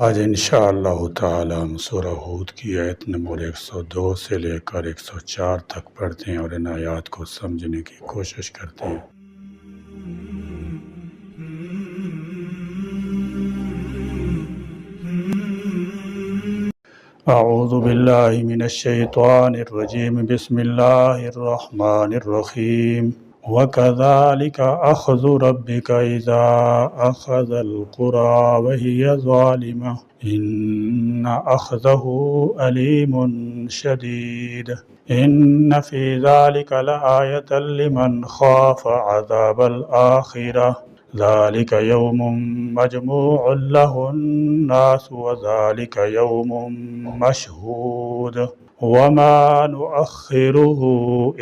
آج انشاءاللہ تعالی ہم سورہ ہود کی آیت نمبر 102 سے لے کر 104 تک پڑھتے ہیں اور ان آیات کو سمجھنے کی کوشش کرتے ہیں۔ اعوذ باللہ من الشیطان الرجیم، بسم اللہ الرحمن الرحیم۔ وَكَذَلِكَ أَخْذُ رَبِّكَ إِذَا أَخَذَ الْقُرَى وَهِيَ ظَالِمَةٌ إِنَّ أَخْذَهُ أَلِيمٌ شَدِيدٌ إِنَّ فِي ذَلِكَ لَآيَةً لِمَنْ خَافَ عَذَابَ الْآخِرَةِ ذَلِكَ يَوْمٌ مَجْمُوعٌ لَهُ النَّاسُ وَذَلِكَ يَوْمٌ مَشْهُودٌ وَمَا نُؤَخِّرُهُ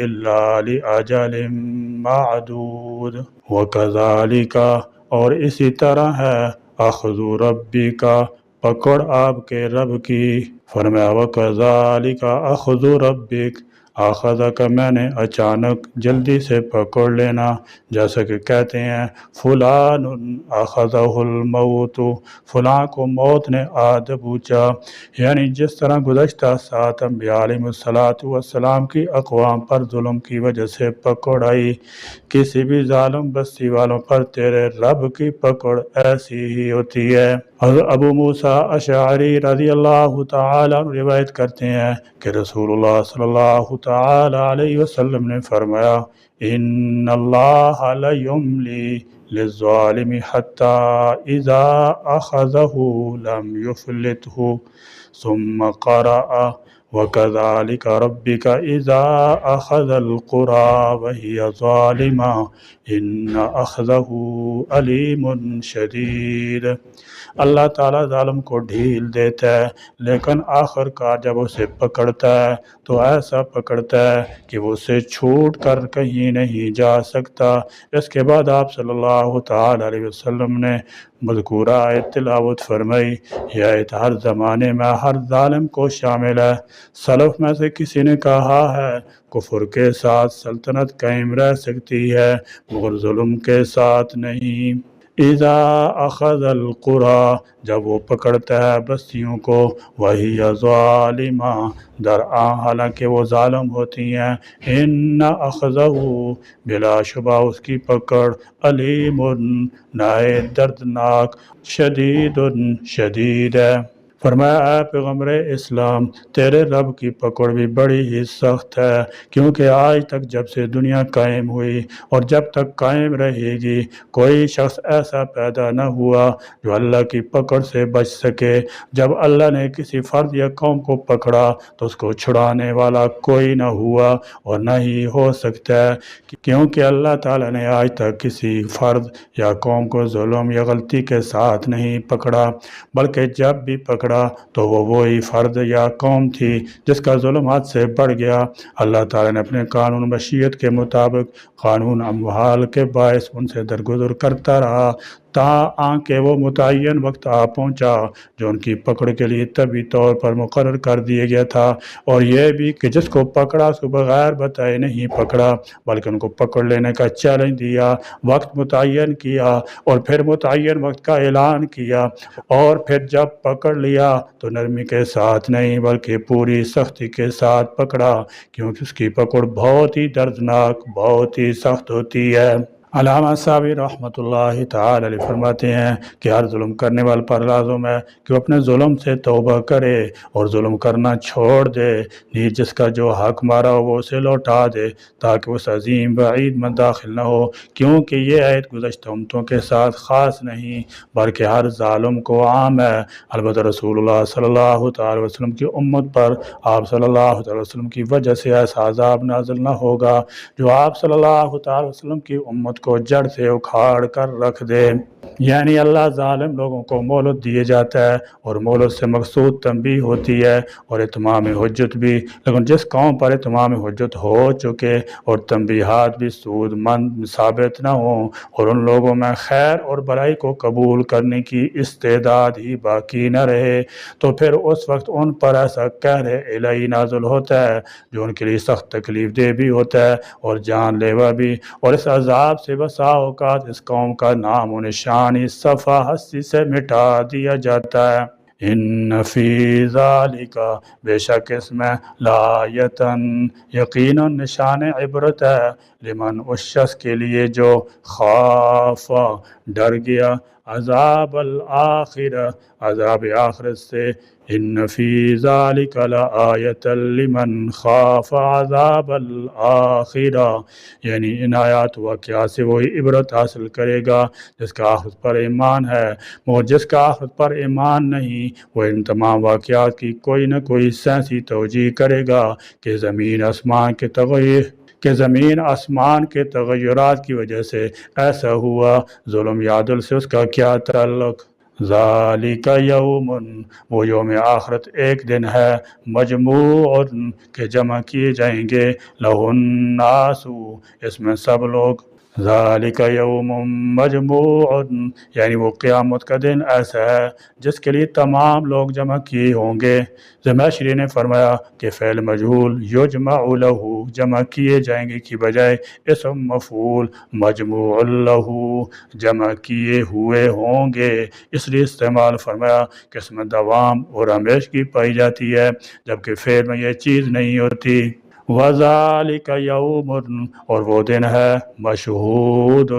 إِلَّا لِأَجَلٍ مَعْدُودٍ وَكَذَلِكَ اور اسی طرح ہے اخذ ربی کا پکڑ آپ کے رب کی، فرمایا وَكَذَلِكَ اخذ ربک، آخذ کا میں نے اچانک جلدی سے پکڑ لینا، جیسا کہ کہتے ہیں فلان اخذہ الموت، فلاں کو موت نے آ دبوچا، یعنی جس طرح گزشتہ 7 انبیاء علیہ السلام کی اقوام پر ظلم کی وجہ سے پکڑ آئی، کسی بھی ظالم بستی والوں پر تیرے رب کی پکڑ ایسی ہی ہوتی ہے۔ حضرت ابو موسیٰ اشعری رضی اللہ تعالیٰ عنہ روایت کرتے ہیں کہ رسول اللہ صلی اللہ تعالیٰ علیہ وسلم نے فرمایا ان اللہ لیملی للظالم حتی اذا اخذہ لم یفلتہ، ثم قرأ وَكَذَلِكَ رَبِّكَ إِذَا أَخَذَ الْقُرَى وَهِيَ ظَالِمَةٌ إِنَّ أَخْذَهُ أَلِيمٌ شَدِيدٌ۔ اللہ تعالیٰ ظالم کو ڈھیل دیتا ہے، لیکن آخر کار جب اسے پکڑتا ہے تو ایسا پکڑتا ہے کہ وہ اسے چھوٹ کر کہیں نہیں جا سکتا۔ اس کے بعد آپ صلی اللہ تعالیٰ علیہ وسلم نے مذکورہ آیت تلاوت فرمائی۔ یہ آیت ہر زمانے میں ہر ظالم کو شامل ہے۔ سلف میں سے کسی نے کہا ہے کفر کے ساتھ سلطنت قائم رہ سکتی ہے مگر ظلم کے ساتھ نہیں۔ اذا اخذ القرى، جب وہ پکڑتا ہے بستیوں کو، وہی ظالمہ، درآں حالانکہ وہ ظالم ہوتی ہیں، ان اخذہ، بلا شبہ اس کی پکڑ، علیم، نہایت دردناک، شدید، شدید ہے۔ فرمایا اے پیغمبر اسلام تیرے رب کی پکڑ بھی بڑی ہی سخت ہے، کیونکہ آج تک جب سے دنیا قائم ہوئی اور جب تک قائم رہے گی کوئی شخص ایسا پیدا نہ ہوا جو اللہ کی پکڑ سے بچ سکے۔ جب اللہ نے کسی فرد یا قوم کو پکڑا تو اس کو چھڑانے والا کوئی نہ ہوا اور نہ ہی ہو سکتا ہے، کیونکہ اللہ تعالیٰ نے آج تک کسی فرد یا قوم کو ظلم یا غلطی کے ساتھ نہیں پکڑا، بلکہ جب بھی پکڑا تو وہ وہی فرد یا قوم تھی جس کا ظلم حد سے بڑھ گیا۔ اللہ تعالیٰ نے اپنے قانون مشیت کے مطابق قانون اموال کے باعث ان سے درگزر کرتا رہا تاں کہ وہ متعین وقت آ پہنچا جو ان کی پکڑ کے لیے طبی طور پر مقرر کر دیا گیا تھا، اور یہ بھی کہ جس کو پکڑا اس کو بغیر بتائے نہیں پکڑا بلکہ ان کو پکڑ لینے کا چیلنج دیا، وقت متعین کیا اور پھر متعین وقت کا اعلان کیا، اور پھر جب پکڑ لیا تو نرمی کے ساتھ نہیں بلکہ پوری سختی کے ساتھ پکڑا، کیونکہ اس کی پکڑ بہت ہی دردناک، بہت ہی سخت ہوتی ہے۔ علامہ صابری رحمۃ اللہ تعالی علیہ فرماتے ہیں کہ ہر ظلم کرنے والے پر لازم ہے کہ وہ اپنے ظلم سے توبہ کرے اور ظلم کرنا چھوڑ دے، نیز جس کا جو حق مارا ہو وہ اسے لوٹا دے تاکہ اس عظیم وعید میں داخل نہ ہو، کیونکہ یہ آیت گزشتہ امتوں کے ساتھ خاص نہیں بلکہ ہر ظالم کو عام ہے۔ البتہ رسول اللہ صلی اللہ تعالی وسلم کی امت پر آپ صلی اللہ تعالی وسلم کی وجہ سے ایسا عذاب نازل نہ ہوگا جو آپ صلی اللہ تعالی وسلم کی امت کو جڑ سے اکھاڑ کر رکھ دے۔ یعنی اللہ ظالم لوگوں کو مہلت دیے جاتا ہے اور مہلت سے مقصود تنبیہ ہوتی ہے اور اتمام حجت بھی، لیکن جس قوم پر اتمام حجت ہو چکے اور تنبیہات بھی سود مند ثابت نہ ہوں اور ان لوگوں میں خیر اور بھلائی کو قبول کرنے کی استعداد ہی باقی نہ رہے تو پھر اس وقت ان پر ایسا قہر الہی نازل ہوتا ہے جو ان کے لیے سخت تکلیف دہ بھی ہوتا ہے اور جان لیوا بھی، اور اس عذاب سے بسا اوقات اس قوم کا نام و نشان اس صفحہ ہستی سے مٹا دیا جاتا ہے۔ ان فی ذالک، بے شک اس میں لآیتن، یقیناً نشان عبرت ہے، لمن اس شخص کے لیے جو خاف، ڈر گیا، عذاب الآخرہ، عذاب آخرت سے۔ ان فی ذالک لآیۃ لمن خاف عذاب الآخرہ، یعنی ان آیات واقعات سے وہی عبرت حاصل کرے گا جس کا آخرت پر ایمان ہے، اور جس کا آخرت پر ایمان نہیں وہ ان تمام واقعات کی کوئی نہ کوئی سائنسی توجیہ کرے گا کہ زمین آسمان کے تغیرات کی وجہ سے ایسا ہوا، ظلم یا عدل سے اس کا کیا تعلق۔ ذالک یوم، وہ یوم آخرت ایک دن ہے، مجموع کے جمع کیے جائیں گے، لہ الناس، اس میں سب لوگ، ذالک یوم مجموع، یعنی وہ قیامت کا دن ایسا ہے جس کے لیے تمام لوگ جمع کیے ہوں گے۔ زمخشری نے فرمایا کہ فعل مجہول یجمع لہ، جمع کیے جائیں گے کی بجائے اسم مفعول مجموع لہ، جمع کیے ہوئے ہوں گے، اس لیے استعمال فرمایا کہ اس میں دوام اور ہمیشگی پائی جاتی ہے جبکہ فعل میں یہ چیز نہیں ہوتی۔ وَذَلِكَ يَوْمٌ، اور وہ دن ہے مشہود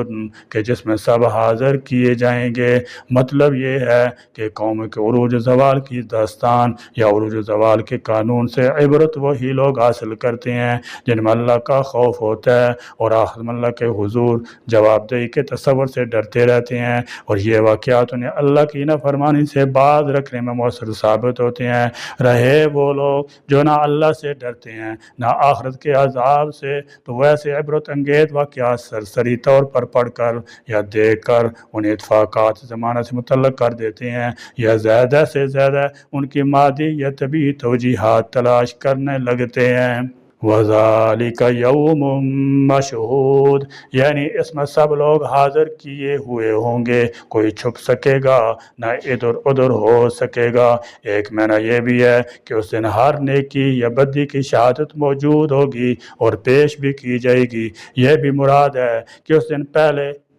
کہ جس میں سب حاضر کیے جائیں گے۔ مطلب یہ ہے کہ قوم کے عروج زوال کی داستان یا عروج زوال کے قانون سے عبرت وہی لوگ حاصل کرتے ہیں جن میں اللہ کا خوف ہوتا ہے اور آخر میں اللہ کے حضور جواب دہی کے تصور سے ڈرتے رہتے ہیں، اور یہ واقعات انہیں اللہ کی نافرمانی سے باز رکھنے میں مؤثر ثابت ہوتے ہیں۔ رہے وہ لوگ جو نہ اللہ سے ڈرتے ہیں نہ آخرت کے عذاب سے، تو ویسے عبرت انگیز واقعات سرسری طور پر پڑھ کر یا دیکھ کر انہیں اتفاقات زمانہ سے متعلق کر دیتے ہیں، یا زیادہ سے زیادہ ان کی مادی یا طبعی توجیحات تلاش کرنے لگتے ہیں۔ وَذَلِكَ يَوْمٌ مَّشْهُودٌ، یعنی اس میں سب لوگ حاضر کیے ہوئے ہوں گے، کوئی چھپ سکے گا نہ ادھر ادھر ہو سکے گا۔ ایک معنی یہ بھی ہے کہ اس دن ہر نیکی یا بدی کی شہادت موجود ہوگی اور پیش بھی کی جائے گی۔ یہ بھی مراد ہے کہ اس دن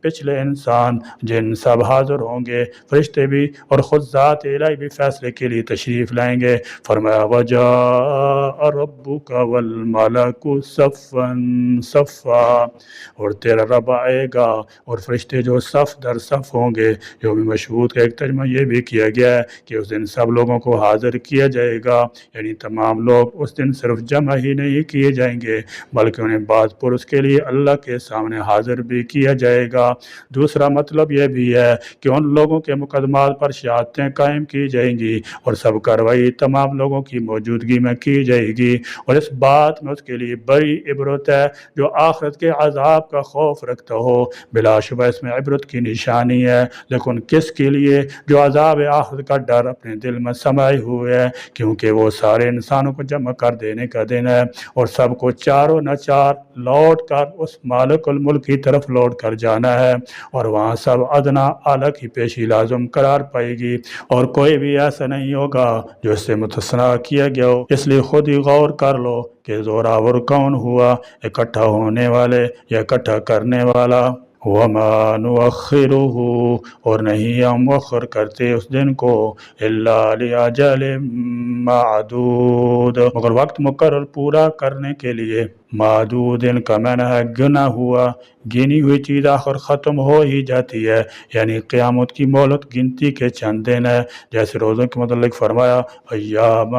پچھلے انسان جن سب حاضر ہوں گے، فرشتے بھی، اور خود ذات الہی بھی فیصلے کے لیے تشریف لائیں گے۔ فرمایا وَجَاءَ رَبُّكَ وَالْمَلَكُ صَفًّا صَفًّا، اور تیرا رب آئے گا اور فرشتے جو صف در صف ہوں گے۔ یوم مشہود کا ایک ترجمہ یہ بھی کیا گیا ہے کہ اس دن سب لوگوں کو حاضر کیا جائے گا، یعنی تمام لوگ اس دن صرف جمع ہی نہیں کیے جائیں گے بلکہ انہیں بعض پر اس کے لیے اللہ کے سامنے حاضر بھی کیا جائے گا۔ دوسرا مطلب یہ بھی ہے کہ ان لوگوں کے مقدمات پر شہادتیں قائم کی جائیں گی اور سب کارروائی تمام لوگوں کی موجودگی میں کی جائے گی، اور اس بات میں اس کے لیے بڑی عبرت ہے جو آخرت کے عذاب کا خوف رکھتا ہو۔ بلا شبہ اس میں عبرت کی نشانی ہے، لیکن کس کے لیے؟ جو عذاب آخرت کا ڈر اپنے دل میں سمائے ہوئے ہے، کیونکہ وہ سارے انسانوں کو جمع کر دینے کا دن ہے اور سب کو چاروں ناچار لوٹ کر اس مالک الملک کی طرف لوٹ کر جانا ہے، اور وہاں سب ادنا اعلیٰ کی پیشی لازم قرار پائے گی، اور کوئی بھی ایسا نہیں ہوگا جو اس سے مستثنیٰ کیا گیا ہو۔ اس لیے خود ہی غور کر لو کہ زوراور کون ہوا، اکٹھا ہونے والے یا اکٹھا کرنے والا۔ وَمَا نُؤَخِّرُهُ، اور نہیں ہم مؤخر کرتے اس دن کو، إِلَّا لِأَجَلٍ مَّعْدُودٍ، مگر وقت مقرر پورا کرنے کے لیے۔ معدود ان کا معنی ہے گنا ہوا، گنی ہوئی چیز آخر ختم ہو ہی جاتی ہے، یعنی قیامت کی مہلت گنتی کے چند دن ہے، جیسے روزوں کے متعلق فرمایا ایام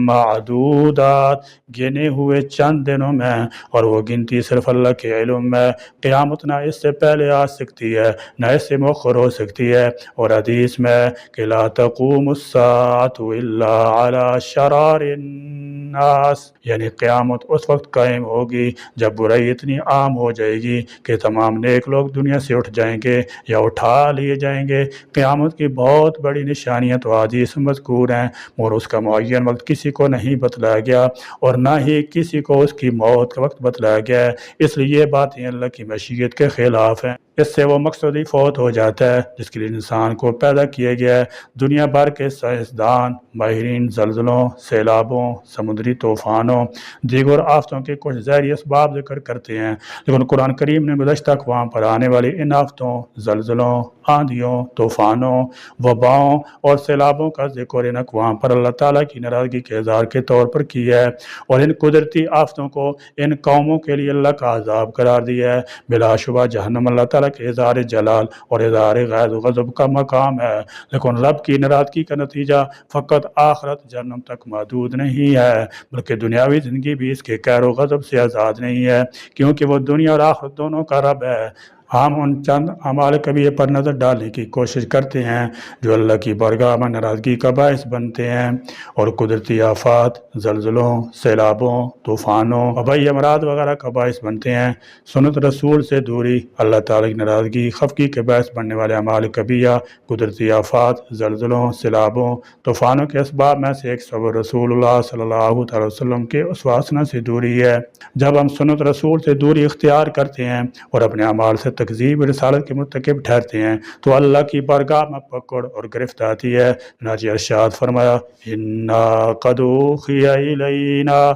معدودات، گنے ہوئے چند دنوں میں، اور وہ گنتی صرف اللہ کے علم میں۔ قیامت نہ اس سے پہلے آ سکتی ہے نہ اس سے مؤخر ہو سکتی ہے، اور حدیث میں کہ لا تقوم الساعة الا على شرار الناس، یعنی قیامت اس وقت قائم ہوگی جب برائی اتنی عام ہو جائے گی کہ تمام نیک لوگ دنیا سے اٹھ جائیں گے یا اٹھا لیے جائیں گے۔ قیامت کی بہت بڑی نشانیاں تو حدیث مذکور ہیں، اور اس کا معین وقت کسی کو نہیں بتلایا گیا اور نہ ہی کسی کو اس کی موت کا وقت بتلایا گیا ہے، اس لیے یہ باتیں اللہ کی مشیت کے خلاف ہیں۔ اس سے وہ مقصد ہی فوت ہو جاتا ہے جس کے لیے انسان کو پیدا کیا گیا ہے۔ دنیا بھر کے سائنسدان ماہرین زلزلوں، سیلابوں، سمندری طوفانوں، دیگر آفتوں کے کچھ ظاہری اسباب ذکر کرتے ہیں، لیکن قرآن کریم نے گزشتہ اقوام پر آنے والی ان آفتوں، زلزلوں، آندھیوں، طوفانوں، وباؤں اور سیلابوں کا ذکر ان اقوام پر اللہ تعالیٰ کی ناراضگی کے اظہار کے طور پر کیا ہے، اور ان قدرتی آفتوں کو ان قوموں کے لیے اللہ کا عذاب قرار دیا ہے۔ بلا شبہ جہنم اللہ تعالیٰ کے اظہار جلال اور اظہار غیظ و غضب کا مقام ہے، لیکن رب کی ناراضگی کا نتیجہ فقط آخرت جہنم تک محدود نہیں ہے، بلکہ دنیاوی زندگی بھی اس کے قہر و غضب سے آزاد نہیں ہے، کیونکہ وہ دنیا اور آخرت دونوں کا رب ہے۔ ہم ان چند اعمال کبیرہ پر نظر ڈالنے کی کوشش کرتے ہیں جو اللہ کی بارگاہ میں ناراضگی کا باعث بنتے ہیں، اور قدرتی آفات، زلزلوں، سیلابوں، طوفانوں، وبائی امراض وغیرہ کا باعث بنتے ہیں۔ سنت رسول سے دوری، اللہ تعالیٰ کی ناراضگی، خفگی کے باعث بننے والے اعمال کبیرہ، قدرتی آفات، زلزلوں، سیلابوں، طوفانوں کے اسباب میں سے ایک صبر رسول اللہ صلی اللہ تعالی وسلم کے اسواسنا سے دوری ہے۔ جب ہم سنت رسول سے دوری اختیار کرتے ہیں اور اپنے اعمال سے تکذیب رسالت کے مرتکب ٹھہرتے ہیں تو اللہ کی بارگاہ میں پکڑ اور گرفت آتی ہے۔ چنانچہ ارشاد فرمایا، اِنَّا قَدْ أُوحِیَ إِلَیْنَا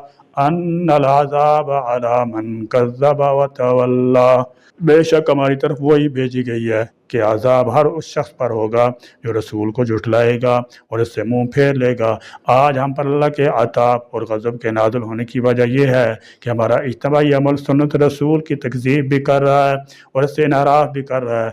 أَنَّ الْعَذَابَ عَلَىٰ مَنْ كَذَّبَ وَتَوَلَّىٰ، بے شک ہماری طرف وہی بھیجی گئی ہے کہ عذاب ہر اس شخص پر ہوگا جو رسول کو جھٹلائے گا اور اس سے منہ پھیر لے گا۔ آج ہم پر اللہ کے عطاب اور غضب کے نازل ہونے کی وجہ یہ ہے کہ ہمارا اجتماعی عمل سنت رسول کی تکذیب بھی کر رہا ہے اور اس سے انحراف بھی کر رہا ہے۔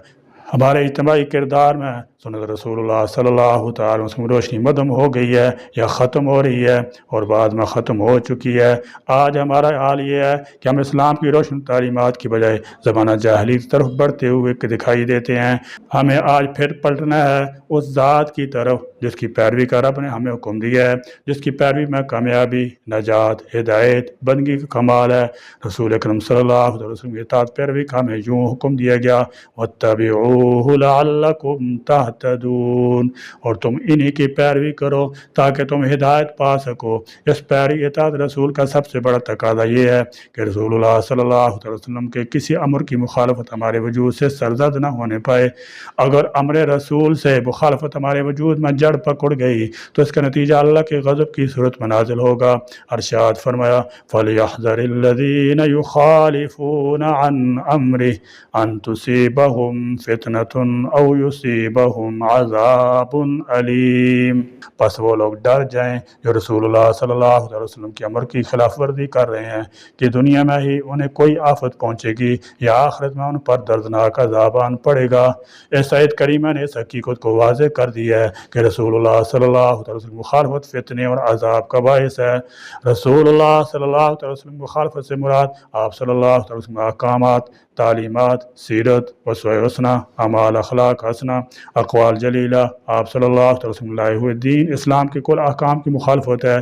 ہمارے اجتماعی کردار میں سنت رسول اللہ صلی اللہ تعالی وسلم روشنی مدم ہو گئی ہے یا ختم ہو رہی ہے اور بعد میں ختم ہو چکی ہے۔ آج ہمارا حال یہ ہے کہ ہم اسلام کی روشن تعلیمات کی بجائے زمانہ جاہلی کی طرف بڑھتے ہوئے دکھائی دیتے ہیں۔ ہمیں آج پھر پلٹنا ہے اس ذات کی طرف جس کی پیروی کا رب نے ہمیں حکم دیا ہے، جس کی پیروی میں کامیابی، نجات، ہدایت، بندگی کا کمال ہے۔ رسول اکرم صلی اللہ علیہ وسلم کی اطاعت پیروی کا ہمیں یوں حکم دیا گیا، وَاتَّبِعُوهُ لَعَلَّكُمْ تَهْتَدُونَ، اور تم انہی کی پیروی کرو تاکہ تم ہدایت پا سکو۔ اس پیروی اطاعت رسول کا سب سے بڑا تقاضا یہ ہے کہ رسول اللہ صلی اللہ علیہ وسلم کے کسی امر کی مخالفت ہمارے وجود سے سرزد نہ ہونے پائے۔ اگر امر رسول سے مخالفت ہمارے وجود میں جڑ پکڑ گئی تو اس کا نتیجہ اللہ کے غضب کی صورت میں نازل ہوگا۔ ارشاد فرمایا، فَلْيَحْذَرِ الَّذِينَ يُخَالِفُونَ عَنْ أَمْرِهِ أَن تُصِيبَهُمْ فِتْنَةٌ أَوْ يُصِيبَهُمْ عَذَابٌ أَلِيمٌ، پس وہ لوگ ڈر جائیں جو رسول اللہ صلی اللہ علیہ وسلم کے امر کی خلاف ورزی کر رہے ہیں کہ دنیا میں ہی انہیں کوئی آفت پہنچے گی یا آخرت میں ان پر دردناک عذاب آن پڑے گا۔ اس آیت کریمہ نے اس حقیقت کو واضح کر دیا ہے کہ رسول اللہ صلی اللہ علیہ وسلم مخالفت فتنے اور عذاب کا باعث ہے۔ رسول اللہ صلی اللہ علیہ وسلم مخالفت سے مراد آپ صلی اللہ علیہ وسلم احکامات، تعلیمات، سیرت، اسوہ حسنہ، اعمال اخلاق حسنہ، اقوال جلیلہ، آپ صلی اللہ علیہ وسلم لائے ہوئے دین اسلام کے کل احکام کی مخالفت ہے۔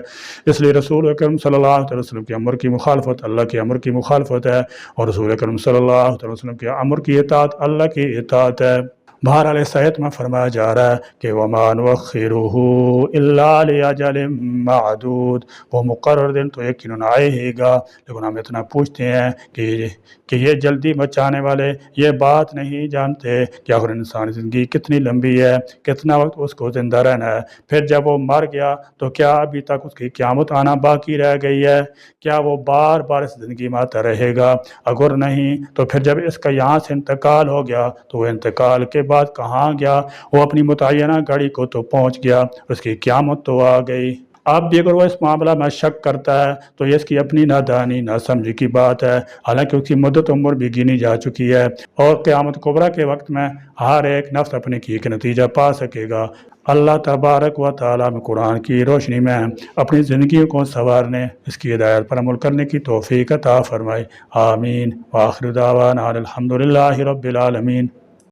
اس لیے رسول اکرم صلی اللہ علیہ وسلم کے امر کی مخالفت اللہ کے امر کی مخالفت ہے، اور رسول اکرم صلی اللہ علیہ وسلم کے امر کی اطاعت اللہ کی اطاعت ہے۔ بہرحال اس آیت میں فرمایا جا رہا ہے کہ وَمَا نُؤَخِّرُهُ إِلَّا لِأَجَلٍ مَّعْدُودٍ، وہ مقرر دن تو یقیناً آئے ہی گا، لیکن ہم اتنا پوچھتے ہیں کہ یہ جلدی مچانے والے یہ بات نہیں جانتے کہ آخر انسانی زندگی کتنی لمبی ہے، کتنا وقت اس کو زندہ رہنا ہے۔ پھر جب وہ مر گیا تو کیا ابھی تک اس کی قیامت آنا باقی رہ گئی ہے؟ کیا وہ بار بار اس زندگی میں آتا رہے گا؟ اگر نہیں تو پھر جب اس کا یہاں سے انتقال ہو گیا تو وہ انتقال کے بعد کہاں گیا؟ وہ اپنی متعینہ گھڑی کو تو پہنچ گیا، اس کی قیامت تو آ گئی۔ اب بھی اگر وہ اس معاملہ میں شک کرتا ہے تو یہ اس کی اپنی نادانی ناسمجھی کی بات ہے، حالانکہ اس کی مدت عمر بھی گنی جا چکی ہے، اور قیامت کبریٰ کے وقت میں ہر ایک نفس اپنے کیے کا نتیجہ پا سکے گا۔ اللہ تبارک و تعالیٰ میں قرآن کی روشنی میں اپنی زندگیوں کو سنوارنے، اس کی ہدایت پر عمل کرنے کی توفیق عطا فرمائے۔ آمین۔ وآخر دعوانا الحمدللہ رب العالمین۔